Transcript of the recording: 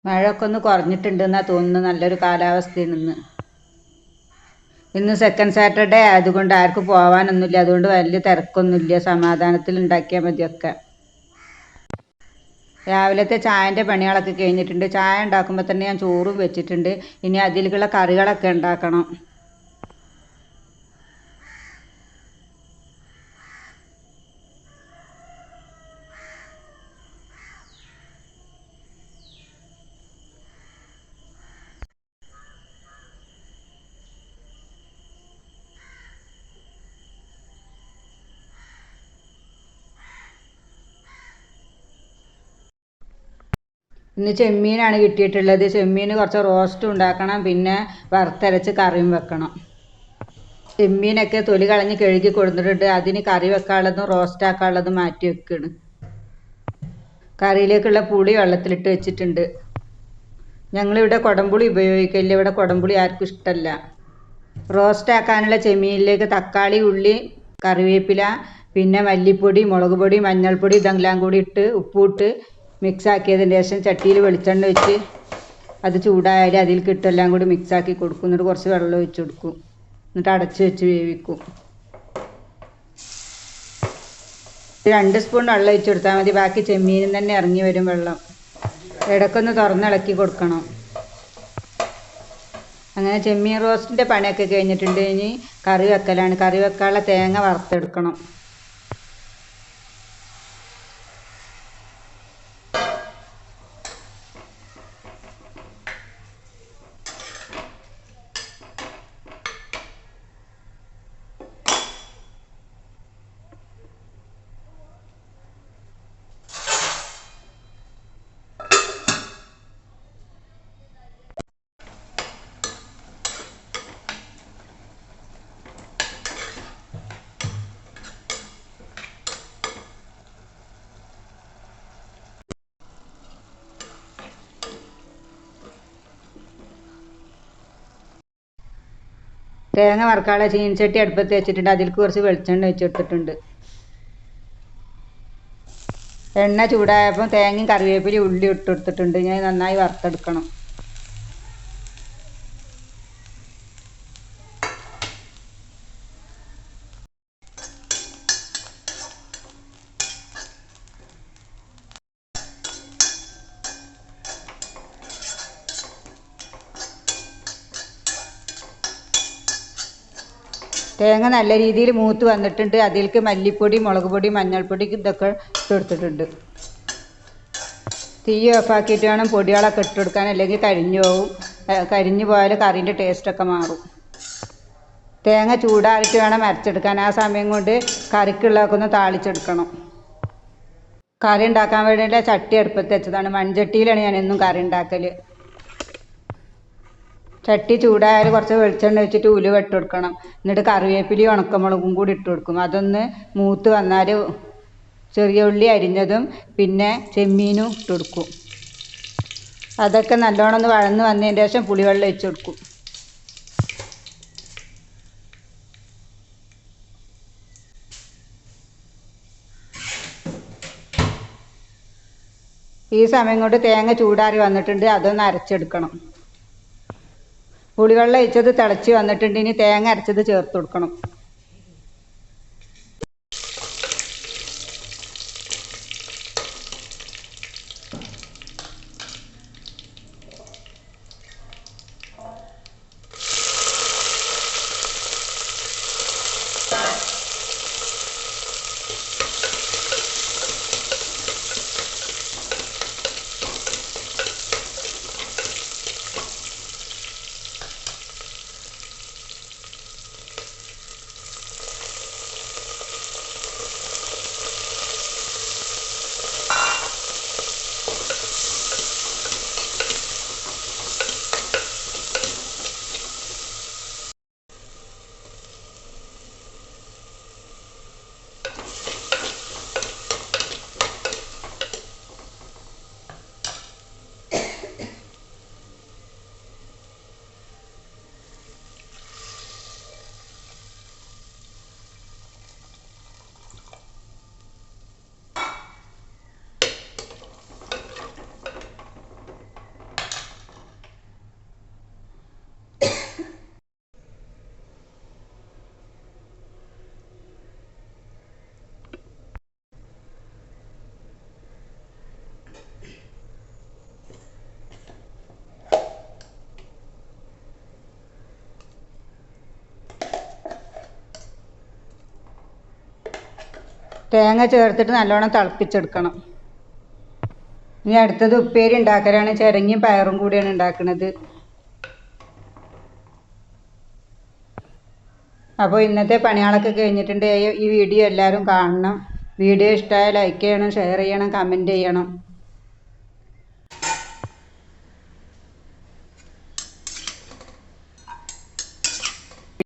മഴയൊക്കെ ഒന്ന് കുറഞ്ഞിട്ടുണ്ടെന്നാണ് തോന്നുന്നു. നല്ലൊരു കാലാവസ്ഥയിൽ നിന്ന്. ഇന്ന് സെക്കൻഡ് സാറ്റർഡേ ആയതുകൊണ്ട് ആർക്കും പോകാനൊന്നുമില്ല. അതുകൊണ്ട് വലിയ തിരക്കൊന്നുമില്ല. സമാധാനത്തിൽ ഉണ്ടാക്കിയാൽ മതിയൊക്കെ. രാവിലത്തെ ചായൻ്റെ പണികളൊക്കെ കഴിഞ്ഞിട്ടുണ്ട്. ചായ ഉണ്ടാക്കുമ്പോൾ തന്നെ ഞാൻ ചോറും വെച്ചിട്ടുണ്ട്. ഇനി അതിലേക്കുള്ള കറികളൊക്കെ ഉണ്ടാക്കണം. ഇന്ന് ചെമ്മീനാണ് കിട്ടിയിട്ടുള്ളത്. ചെമ്മീൻ കുറച്ച് റോസ്റ്റും ഉണ്ടാക്കണം, പിന്നെ വറുത്തരച്ച് കറിയും വെക്കണം. ചെമ്മീനൊക്കെ തൊലി കളഞ്ഞ് കഴുകി കൊടുത്തിട്ടുണ്ട്. അതിന് കറി വെക്കാനുള്ളതും റോസ്റ്റാക്കാനുള്ളതും മാറ്റി വെക്കുകയാണ്. കറിയിലേക്കുള്ള പുളി വെള്ളത്തിലിട്ട് വെച്ചിട്ടുണ്ട്. ഞങ്ങളിവിടെ കുടംപുളി ഉപയോഗിക്കില്ല. ഇവിടെ കുടംപുളി ആർക്കും ഇഷ്ടമല്ല. റോസ്റ്റാക്കാനുള്ള ചെമ്മീനിലേക്ക് തക്കാളി, ഉള്ളി, കറിവേപ്പില, പിന്നെ മല്ലിപ്പൊടി, മുളക് പൊടി, മഞ്ഞൾപ്പൊടി ഇതെല്ലാം കൂടി ഇട്ട് ഉപ്പിട്ട് മിക്സാക്കിയതിന് ശേഷം ചട്ടിയിൽ വെളിച്ചെണ്ണ വെച്ച് അത് ചൂടായാലും അതിലേക്ക് ഇട്ടെല്ലാം കൂടി മിക്സാക്കി കൊടുക്കും. എന്നിട്ട് കുറച്ച് വെള്ളം ഒഴിച്ച് കൊടുക്കും. എന്നിട്ട് അടച്ച് വെച്ച് വേവിക്കും. 2 സ്പൂൺ വെള്ളം ഒഴിച്ച് കൊടുത്താൽ മതി. ബാക്കി ചെമ്മീനിൽ തന്നെ ഇറങ്ങി വരും വെള്ളം. ഇടയ്ക്കൊന്ന് തുറന്നിളക്കി കൊടുക്കണം. അങ്ങനെ ചെമ്മീൻ റോസ്റ്റിൻ്റെ പണിയൊക്കെ കഴിഞ്ഞിട്ടുണ്ട്. ഇനി കറി വെക്കലാണ്. കറി വെക്കാനുള്ള തേങ്ങ വറുത്തെടുക്കണം. തേങ്ങ വറുക്കാനുള്ള ചീനച്ചട്ടി അടുപ്പത്ത് വെച്ചിട്ടുണ്ട്. അതിലേക്ക് കുറച്ച് വെളിച്ചെണ്ണ ഒഴിച്ചെടുത്തിട്ടുണ്ട്. എണ്ണ ചൂടായപ്പോൾ തേങ്ങയും കറിവേപ്പിലയും ഉള്ളി ഇട്ടെടുത്തിട്ടുണ്ട്. ഞാൻ നന്നായി വറുത്തെടുക്കണം. തേങ്ങ നല്ല രീതിയിൽ മൂത്ത് വന്നിട്ടുണ്ട്. അതിലേക്ക് മല്ലിപ്പൊടി, മുളക് പൊടി, മഞ്ഞൾപ്പൊടി ഇതൊക്കെ ഇട്ടെടുത്തിട്ടുണ്ട്. തീ ഓഫാക്കിയിട്ട് വേണം പൊടികളൊക്കെ ഇട്ടെടുക്കാൻ, അല്ലെങ്കിൽ കരിഞ്ഞു പോവും. കരിഞ്ഞു പോയാൽ കറീൻ്റെ ടേസ്റ്റൊക്കെ മാറും. തേങ്ങ ചൂടാറിയിട്ട് വേണം അരച്ചെടുക്കാൻ. ആ സമയം കൊണ്ട് കറിക്കുള്ളതൊക്കെ ഒന്ന് താളിച്ചെടുക്കണം. കറി ഉണ്ടാക്കാൻ വേണ്ടിയിട്ട് ചട്ടി അടുപ്പത്ത് വെച്ചതാണ്. മൺചട്ടിയിലാണ് ഞാൻ എന്നും കറി ഉണ്ടാക്കൽ. ചട്ടി ചൂടായാൽ കുറച്ച് വെളിച്ചെണ്ണ വെച്ചിട്ട് ഉലുവ ഇട്ട് കൊടുക്കണം. എന്നിട്ട് കറിവേപ്പിലയും ഉണക്കമുളകും കൂടി ഇട്ട് കൊടുക്കും. അതൊന്ന് മൂത്ത് വന്നാൽ ചെറിയ ഉള്ളി അരിഞ്ഞതും പിന്നെ ചെമ്മീനും ഇട്ട് കൊടുക്കും. അതൊക്കെ നല്ലോണം ഒന്ന് വഴന്ന് വന്നതിന് ശേഷം പുളിവെള്ളം ഒഴിച്ച് കൊടുക്കും. ഈ സമയം കൊണ്ട് തേങ്ങ ചൂടാറി വന്നിട്ടുണ്ട്. അതൊന്ന് അരച്ചെടുക്കണം. പുളിവെള്ളം ഒഴിച്ചത് തിളച്ച് വന്നിട്ടുണ്ട്. ഇനി തേങ്ങ അരച്ചത് ചേർത്ത് കൊടുക്കണം. തേങ്ങ ചേർത്തിട്ട് നല്ലോണം തിളപ്പിച്ചെടുക്കണം. ഇനി അടുത്തത് ഉപ്പേരി ഉണ്ടാക്കലാണ്. ചിരങ്ങിയും പയറും കൂടിയാണ് ഉണ്ടാക്കുന്നത്. അപ്പോൾ ഇന്നത്തെ പണികളൊക്കെ കഴിഞ്ഞിട്ടുണ്ട്. ഈ വീഡിയോ എല്ലാവരും കാണണം. വീഡിയോ ഇഷ്ടമായാൽ ലൈക്ക് ചെയ്യണം, ഷെയർ ചെയ്യണം, കമൻറ്റ് ചെയ്യണം.